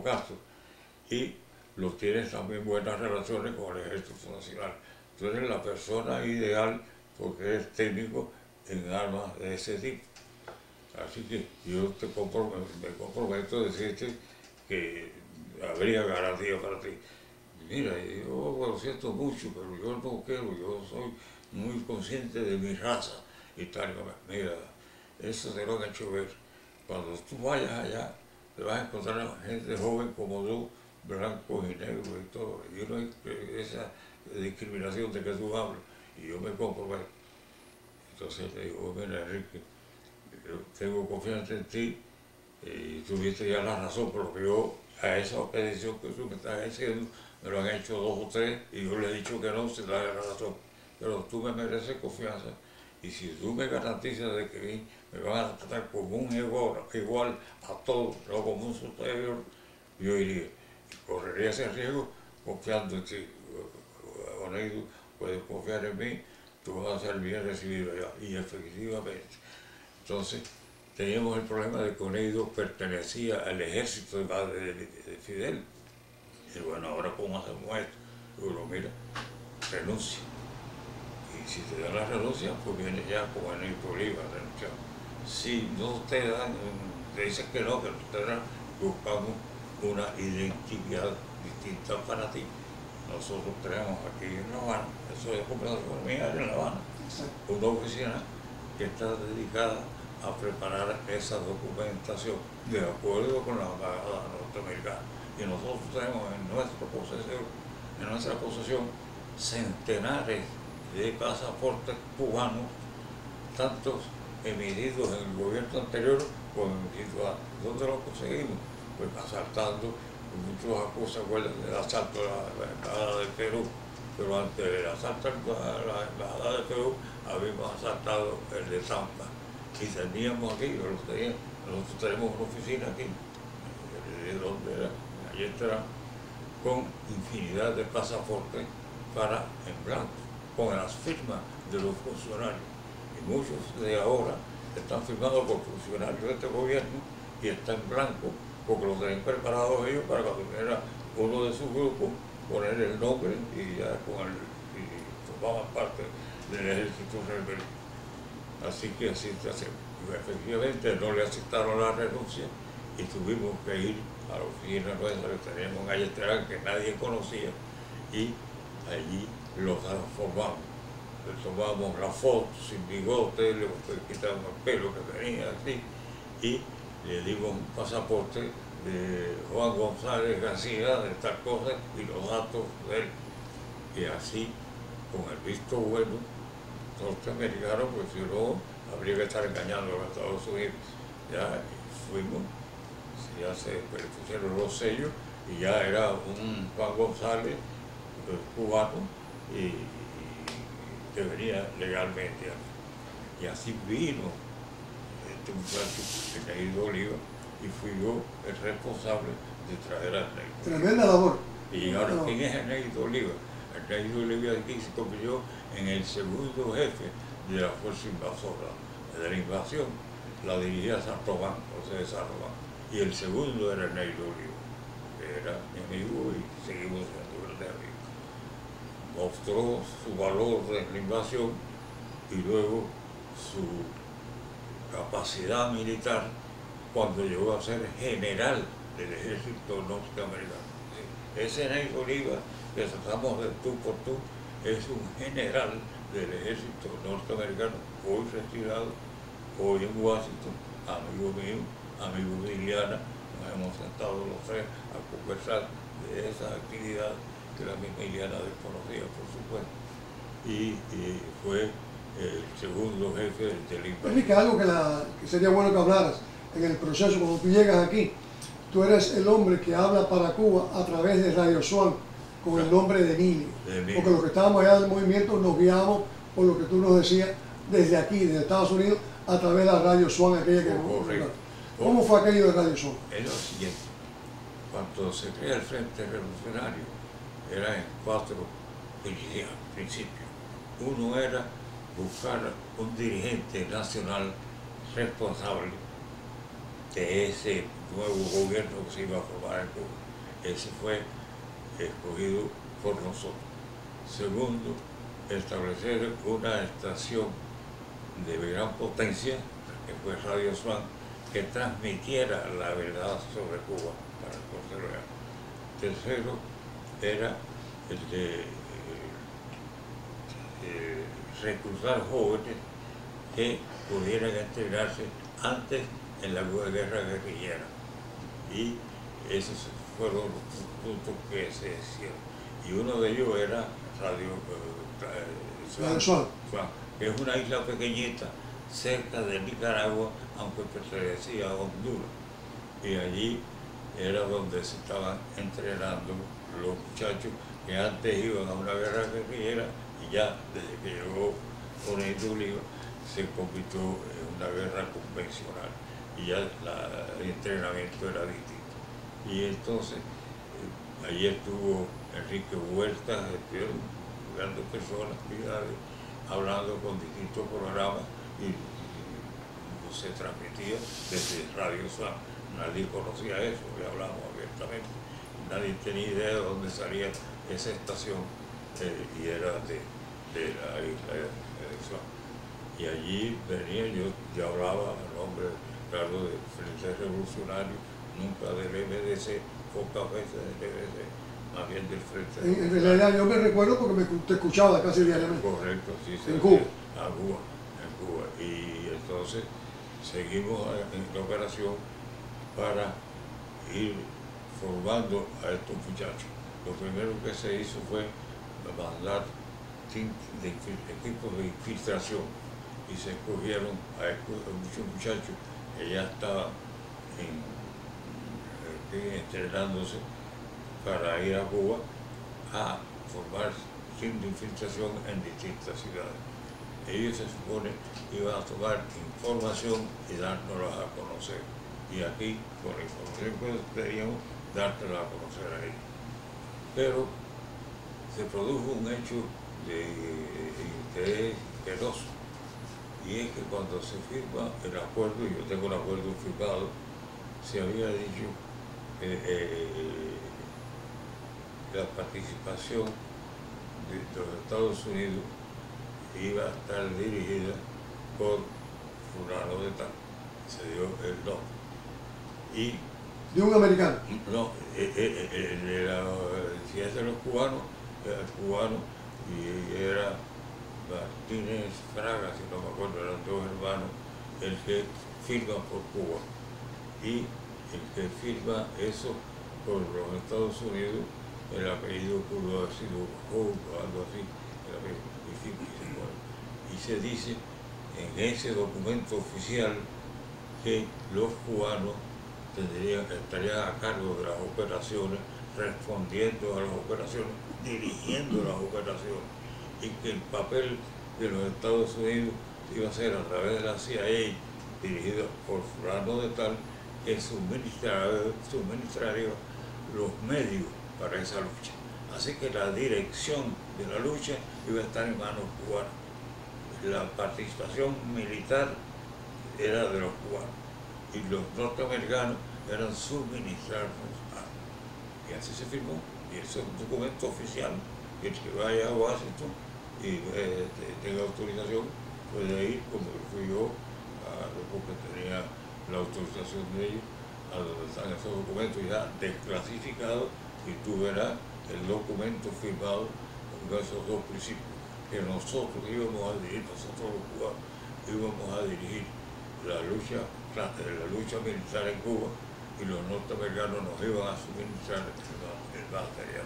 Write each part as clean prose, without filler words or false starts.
casos, y los tienes también buenas relaciones con el Ejército Nacional. Tú eres la persona ideal porque eres técnico en armas de ese tipo. Así que yo me comprometo a decirte que habría garantía para ti. Mira, yo lo siento mucho, pero yo no quiero, yo soy muy consciente de mi raza y tal. Mira, eso te lo han hecho ver. Cuando tú vayas allá, te vas a encontrar gente joven como tú, blancos y negros y todo. Y no hay esa discriminación de que tú hablas, y yo me comprometo. Entonces le digo, mira, Enrique, yo tengo confianza en ti y tuviste ya la razón, por lo que yo a esa petición que tú me estás haciendo, me lo han hecho 2 o 3 y yo le he dicho que no, se da la razón. Pero tú me mereces confianza y si tú me garantizas de que me van a tratar como un igual a todos, no como un superior, yo iría. Correría ese riesgo confiando en ti. Oneido, puedes confiar en mí, tú vas a ser bien recibido allá. Y efectivamente. Entonces, teníamos el problema de que Oneido pertenecía al ejército de Fidel. Y bueno, ahora ¿cómo hacemos esto? Y uno, mira, renuncia. Y si te dan la renuncia, pues viene ya con Oneido Oliva renunciando. Si no te dan, te dicen que no te dan, buscamos una identidad distinta para ti. Nosotros tenemos aquí en La Habana, eso es conversación mía en La Habana, una oficina que está dedicada a preparar esa documentación de acuerdo con la embajada norteamericana. Y nosotros tenemos en nuestra posesión centenares de pasaportes cubanos, tantos emitidos en el gobierno anterior como emitidos antes. ¿Dónde los conseguimos? Pues asaltando. Muchos acusan del asalto a la embajada de Perú, pero antes del asalto a la embajada de Perú habíamos asaltado el de Tampa y teníamos aquí, nosotros tenemos una oficina aquí, de donde era, allí está, con infinidad de pasaportes en blanco, con las firmas de los funcionarios, y muchos de ahora están firmados por funcionarios de este gobierno y están en blanco, porque lo tenían preparados ellos para cuando era uno de sus grupos poner el nombre y ya y formaban parte del ejército rebelde. Así que así se hace. Efectivamente no le aceptaron la renuncia y tuvimos que ir a la oficina nuestra que teníamos en Ayestarán, que nadie conocía, y allí los transformamos. Le tomamos la foto sin bigote, le quitamos el pelo que tenía así, y le dimos un pasaporte de Juan González García, de tal cosa, y los datos de él. Y así, con el visto bueno norteamericano, pues si no, habría que estar engañando a los Estados Unidos. Ya fuimos, ya se pusieron los sellos, y ya era un Juan González cubano, y que venía legalmente. Y así vino este muchacho, Eneido Oliva, y fui yo el responsable de traer a Eneido. Tremenda labor. Y ahora, ¿quién es Eneido Oliva? Eneido Oliva aquí se convirtió en el segundo jefe de la fuerza invasora. De la invasión la dirigía Santomán, José de Santomán, y el segundo era Eneido Oliva, que era mi amigo y seguimos siendo grandes amigos. Mostró su valor en la invasión y luego su capacidad militar cuando llegó a ser general del ejército norteamericano. Ese Eneido Oliva, que tratamos de tú por tú, es un general del ejército norteamericano, hoy retirado, hoy en Washington, amigo mío, amigo de Iliana. Nos hemos sentado los tres a conversar de esa actividad que la misma Iliana desconocía, por supuesto, y fue el segundo jefe del invasión. Enrique, algo que sería bueno que hablaras en el proceso, cuando tú llegas aquí, tú eres el hombre que habla para Cuba a través de Radio Swan, con el nombre de Emilio. Porque los que estábamos allá del movimiento nos guiamos por lo que tú nos decías desde aquí, desde Estados Unidos, a través de la Radio Swan, aquella que nos... ¿Cómo fue aquello de Radio Swan? Es lo siguiente, cuando se crea el Frente Revolucionario, era en 4 principios. Uno era buscar un dirigente nacional responsable de ese nuevo gobierno que se iba a formar en Cuba. Ese fue escogido por nosotros. Segundo, establecer una estación de gran potencia, que fue Radio Swan, que transmitiera la verdad sobre Cuba para el pueblo real. Tercero, era el de reclutar jóvenes que pudieran entrenarse antes en la guerra guerrillera. Y esos fueron los puntos que se hicieron. Y uno de ellos era Radio Swan, que es una isla pequeñita cerca de Nicaragua, aunque pertenecía a Honduras. Y allí era donde se estaban entrenando los muchachos que antes iban a una guerra guerrillera y ya desde que llegó Bonito Oliva se convirtió en una guerra convencional y ya el entrenamiento era distinto. Y entonces allí estuvo Enrique Huerta, grandes personalidades, hablando con distintos programas y se transmitía desde Radio Swan. Nadie conocía eso, le hablamos abiertamente. Nadie tenía idea de dónde salía esa estación y era de la isla de Swan. Y allí venía, yo hablaba en nombre, claro, del Frente Revolucionario, nunca del MDC, pocas veces del MDC, más bien del Frente Revolucionario. En realidad yo me recuerdo porque te escuchaba casi diariamente. Correcto, sí. En Cuba. En Cuba. Y entonces seguimos en la operación para ir formando a estos muchachos. Lo primero que se hizo fue mandar equipos de infiltración y se escogieron a muchos muchachos que ya estaban entrenándose para ir a Cuba a formar team de infiltración en distintas ciudades. Ellos se supone iban a tomar información y dárnoslas a conocer. Y aquí, con la información que teníamos, dártela a conocer a ellos. Pero se produjo un hecho que es penoso, y es que cuando se firma el acuerdo, y yo tengo el acuerdo firmado, se había dicho que la participación de los Estados Unidos iba a estar dirigida por fulano de tal, se dio el nombre. Y ¿de un americano? No, si es de los cubanos, era cubano y era Martínez Fraga, si no me acuerdo, eran dos hermanos, el que firma por Cuba. Y el que firma eso por los Estados Unidos, el apellido pudo haber sido Holt o algo así, y se dice en ese documento oficial que los cubanos estarían a cargo de las operaciones, respondiendo a las operaciones, dirigiendo las operaciones, y que el papel de los Estados Unidos iba a ser a través de la CIA, dirigido por fulano de tal, que suministraría los medios para esa lucha. Así que la dirección de la lucha iba a estar en manos cubanas. La participación militar era de los cubanos y los norteamericanos eran suministrados. Y así se firmó, y ese es un documento oficial, que el que vaya a Washington y tenga autorización puede ir, como fui yo, porque tenía la autorización de ellos, a donde están esos documentos ya desclasificados, y tú verás el documento firmado con esos dos principios, que nosotros íbamos a dirigir, nosotros los cubanos íbamos a dirigir la lucha militar en Cuba, y los norteamericanos nos iban a suministrar el material.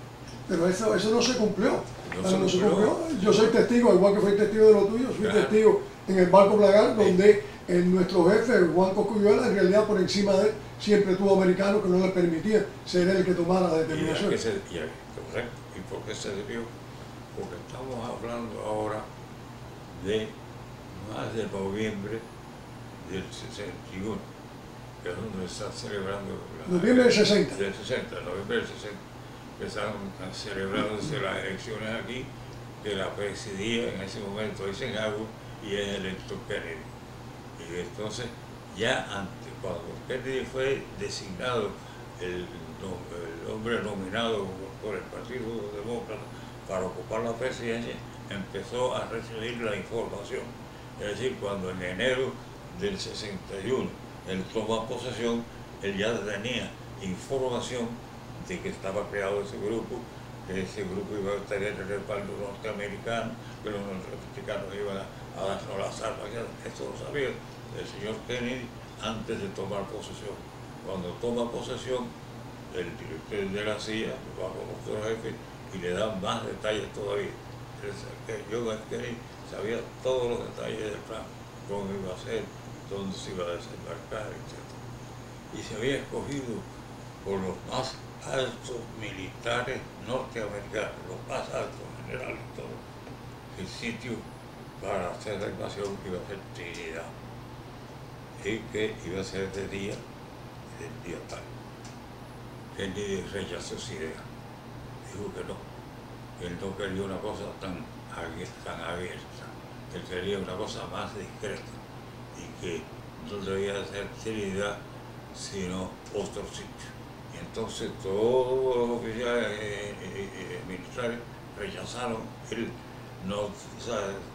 Pero eso no se cumplió. No se cumplió. Yo soy testigo, igual que fui testigo de lo tuyo, fui testigo en el Barco Plagal, donde nuestro jefe, Juan Cosculluela, en realidad por encima de él, siempre tuvo americanos que no le permitían ser el que tomara la determinación. ¿Y por qué se debió? Porque estamos hablando ahora de más de noviembre del 61, que es donde se está celebrando noviembre del 60. Del 60, noviembre del 60, que están celebrándose las elecciones aquí, que la presidía en ese momento Eisenhower y es electo Kennedy. Y entonces, ya antes cuando Kennedy fue designado el hombre nominado por el Partido Demócrata para ocupar la presidencia, empezó a recibir la información. Es decir, cuando en enero del 61 él toma posesión, él ya tenía información de que estaba creado ese grupo, que ese grupo iba a tener el respaldo norteamericano, que los norteamericanos iban a darnos las armas. Esto lo sabía el señor Kennedy antes de tomar posesión. Cuando toma posesión, el director de la CIA va como otro jefe y le da más detalles todavía. John F. Kennedy sabía todos los detalles del plan, cómo iba a ser, dónde se iba a desembarcar, etc. Y se había escogido por los más altos militares norteamericanos, los más altos generales, todo el sitio para hacer la invasión iba a ser Trinidad, y que iba a ser de día, del día tal. Kennedy rechazó esa idea, dijo que no, él no quería una cosa tan abierta, él quería una cosa más discreta y que no debía ser Trinidad sino otro sitio. Y entonces todos los oficiales militares rechazaron el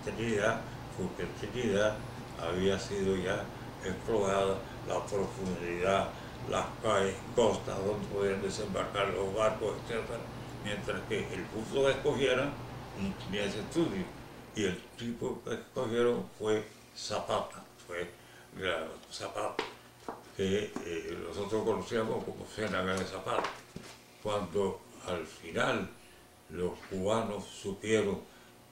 Trinidad, porque Trinidad había sido ya explorada, la profundidad, las calles, costas donde podían desembarcar los barcos, etc. Mientras que el punto que escogieran no tenía ese estudio. Y el tipo que escogieron fue Zapata, que nosotros conocíamos como Ciénaga de Zapata. Cuando al final los cubanos supieron,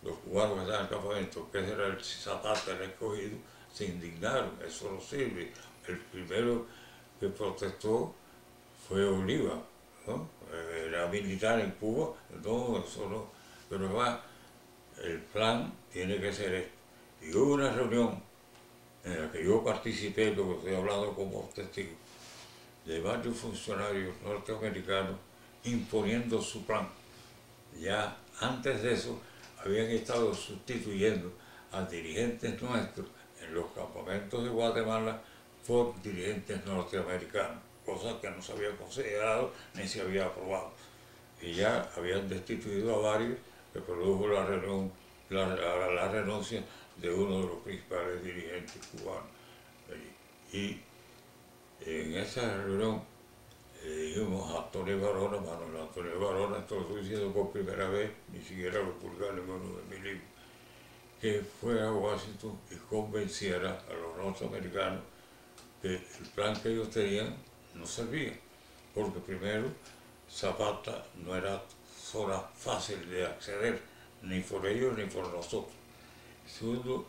los cubanos que estaban en el campamento, que ese era el Zapata el escogido, se indignaron, eso no sirve. El primero que protestó fue Oliva, ¿no? Era militar en Cuba, no, eso no, pero va, el plan tiene que ser esto. Y hubo una reunión en la que yo participé, lo que estoy hablando como testigo, de varios funcionarios norteamericanos imponiendo su plan. Ya antes de eso habían estado sustituyendo a dirigentes nuestros en los campamentos de Guatemala por dirigentes norteamericanos, cosa que no se había considerado ni se había aprobado. Y ya habían destituido a varios, que produjo la renuncia de uno de los principales dirigentes cubanos. Y en esa reunión dijimos a Antonio Barona, Manuel Antonio Barona, esto lo estoy diciendo por primera vez, ni siquiera lo publicé en uno de mis libros, que fuera a Washington y convenciera a los norteamericanos que el plan que ellos tenían no servía, porque primero Zapata no era zona fácil de acceder, ni por ellos ni por nosotros. Segundo,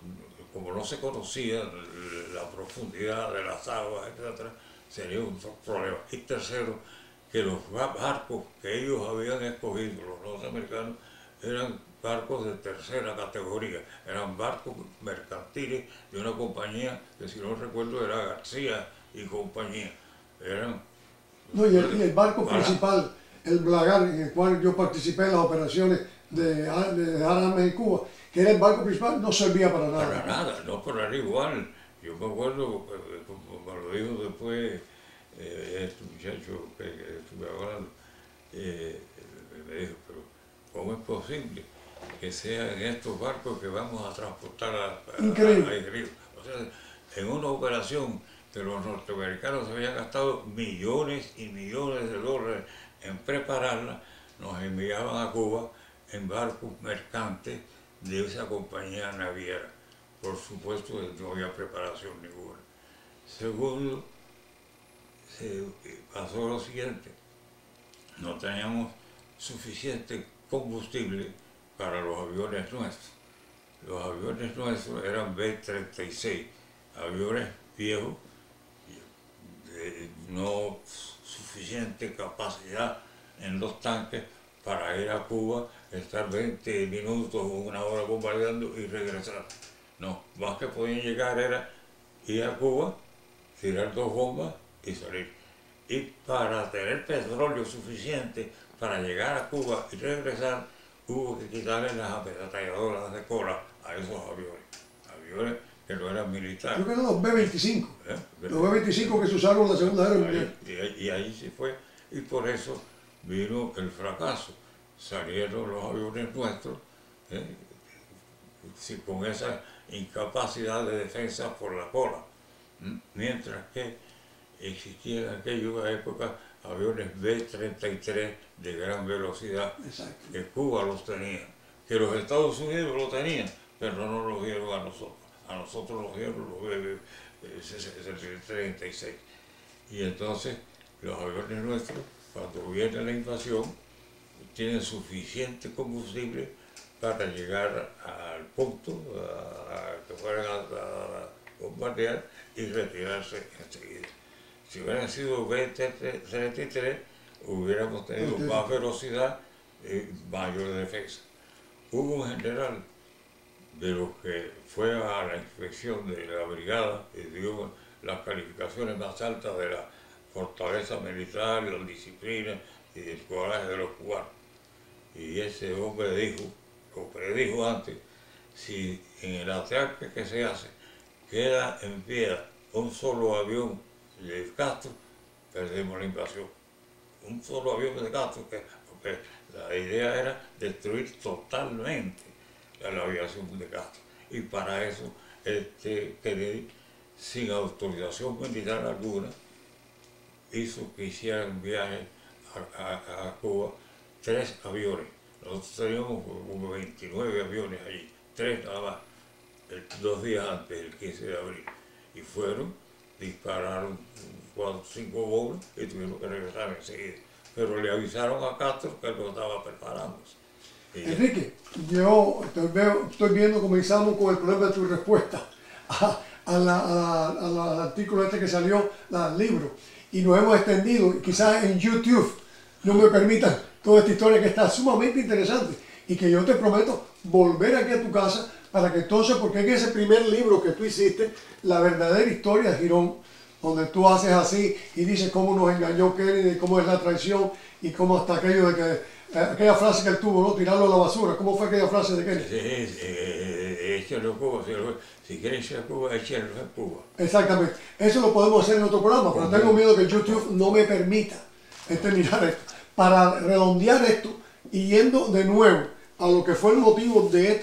como no se conocía la profundidad de las aguas, etc., sería un problema. Y tercero, que los barcos que ellos habían escogido, los norteamericanos, eran barcos de tercera categoría, eran barcos mercantiles de una compañía que, si no recuerdo, era García y compañía. No, y el barco principal, el Blagar, en el cual yo participé en las operaciones de dar armas en Cuba, que era el barco principal, no servía para nada. Para nada, no, pero era igual. Yo me acuerdo, como lo dijo después este muchacho que estuve hablando, me dijo, pero ¿cómo es posible que sean estos barcos que vamos a transportar a Río? O sea, en una operación que los norteamericanos habían gastado millones y millones de dólares en prepararla, nos enviaban a Cuba en barcos mercantes de esa compañía naviera. Por supuesto, no había preparación ninguna. Segundo, pasó lo siguiente: no teníamos suficiente combustible para los aviones nuestros. Los aviones nuestros eran B-36, aviones viejos, de no suficiente capacidad en los tanques para ir a Cuba, estar 20 minutos o una hora bombardeando y regresar. No, más que podían llegar era ir a Cuba, tirar 2 bombas y salir. Y para tener petróleo suficiente para llegar a Cuba y regresar, hubo que quitarle las ametralladoras de cola a esos aviones que no eran militares. Creo que eran los B-25. Los B-25 que se usaron en la Segunda Guerra Mundial. Y ahí se fue. Y por eso vino el fracaso. Salieron los aviones nuestros con esa incapacidad de defensa por la cola. Mientras que existían en aquella época aviones B-33 de gran velocidad. Exacto. Que Cuba los tenía, que los Estados Unidos lo tenían, pero no los dieron a nosotros. A nosotros los dieron los B-36. Y entonces los aviones nuestros, cuando viene la invasión, tienen suficiente combustible para llegar al punto que fueran a bombardear y retirarse enseguida. Si hubieran sido B-33, hubiéramos tenido más velocidad y mayor defensa. Hubo un general de los que fue a la inspección de la brigada y dio las calificaciones más altas de la fortaleza militar, la disciplina y el coraje de los cubanos. Y ese hombre dijo, o predijo antes, si en el ataque que se hace queda en pie un solo avión de Castro, perdemos la invasión. Un solo avión de Castro, porque la idea era destruir totalmente la aviación de Castro. Y para eso, Kennedy, sin autorización militar alguna, hizo que hicieran un viaje a Cuba 3 aviones. Nosotros teníamos como 29 aviones allí, 3 nada más, 2 días antes, el 15 de abril. Y fueron, dispararon 4 o 5 bombas y tuvieron que regresar enseguida. Pero le avisaron a Castro que él no estaba preparándose. Enrique, yo estoy viendo, comenzamos con el problema de tu respuesta al artículo que salió, al libro, y nos hemos extendido, quizás en YouTube no me permitan toda esta historia que está sumamente interesante y que yo te prometo volver aquí a tu casa para que entonces, porque en ese primer libro que tú hiciste, la verdadera historia de Girón, donde tú haces así y dices cómo nos engañó Kennedy, cómo es la traición y cómo hasta aquello de que aquella frase que él tuvo, ¿no? Tirarlo a la basura. ¿Cómo fue aquella frase de Kennedy? Échalo a Cuba. Si quieres ir a Cuba, échalo a Cuba. Exactamente. Eso lo podemos hacer en otro programa, pero tengo miedo que YouTube no me permita mirar esto. Para redondear esto y yendo de nuevo a lo que fue el motivo de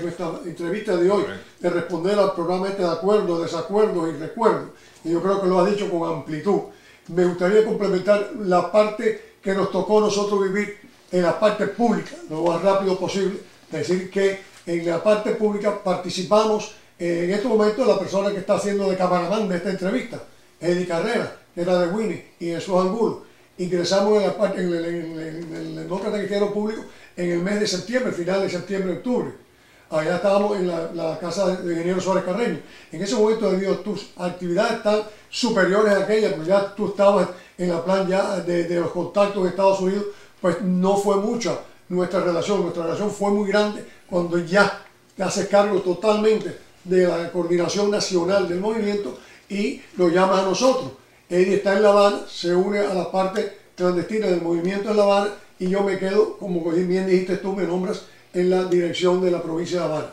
nuestra entrevista de hoy, de responder al programa de acuerdos, desacuerdos y recuerdos, y yo creo que lo has dicho con amplitud. Me gustaría complementar la parte que nos tocó a nosotros vivir en la parte pública, lo más rápido posible, decir que en la parte pública participamos en estos momentos la persona que está haciendo de camaraman de esta entrevista, Eddie Carrera, que era de Winnie y Jesús Angulo. Ingresamos en el Demócrata Cristiano Público en el mes de septiembre, final de septiembre, octubre. Allá estábamos en la casa de Ingeniero Suárez Carreño. En ese momento, debido a tus actividades tan superiores a aquellas, pues ya tú estabas en la plan ya de los contactos en Estados Unidos, pues no fue mucha nuestra relación fue muy grande cuando ya te haces cargo totalmente de la coordinación nacional del movimiento y lo llamas a nosotros. Eddie está en La Habana, se une a la parte clandestina del movimiento en La Habana y yo me quedo, como bien dijiste tú, me nombras en la dirección de la provincia de La Habana.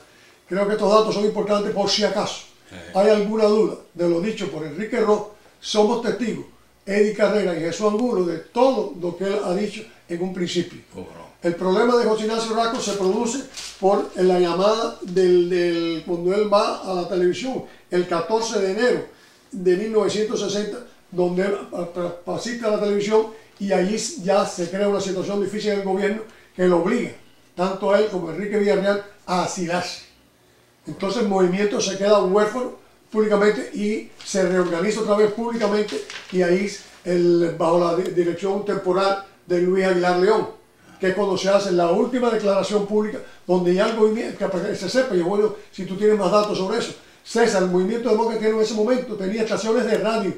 Creo que estos datos son importantes por si acaso hay alguna duda de lo dicho por Enrique Ross. Somos testigos, Eddie Carrera y Jesús Angulo, de todo lo que él ha dicho en un principio. El problema de José Ignacio Rasco se produce por la llamada cuando él va a la televisión el 14 de enero de 1960, donde él asiste a la televisión y allí ya se crea una situación difícil en el gobierno que lo obliga, tanto a él como a Enrique Villarreal, a asilarse. Entonces el movimiento se queda huérfano públicamente y se reorganiza otra vez públicamente y ahí bajo la dirección temporal de Luis Aguilar León, que es cuando se hace la última declaración pública, donde ya el movimiento, que para que se sepa, y bueno, si tú tienes más datos sobre eso, César, el movimiento demócrata en ese momento tenía estaciones de radio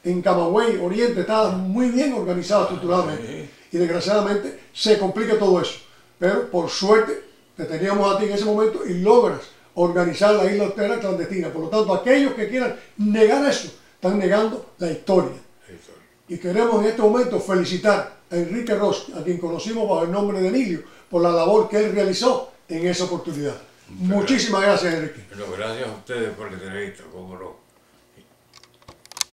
en Camagüey, Oriente, estaba muy bien organizado estructuralmente, y desgraciadamente se complica todo eso, pero por suerte te teníamos a ti en ese momento y logras organizar la isla entera clandestina. Por lo tanto, aquellos que quieran negar eso, están negando la historia. Y queremos en este momento felicitar a Enrique Ross, a quien conocimos bajo el nombre de Emilio, por la labor que él realizó en esa oportunidad. Muchísimas gracias, Enrique. Bueno, gracias a ustedes por la entrevista, cómo no.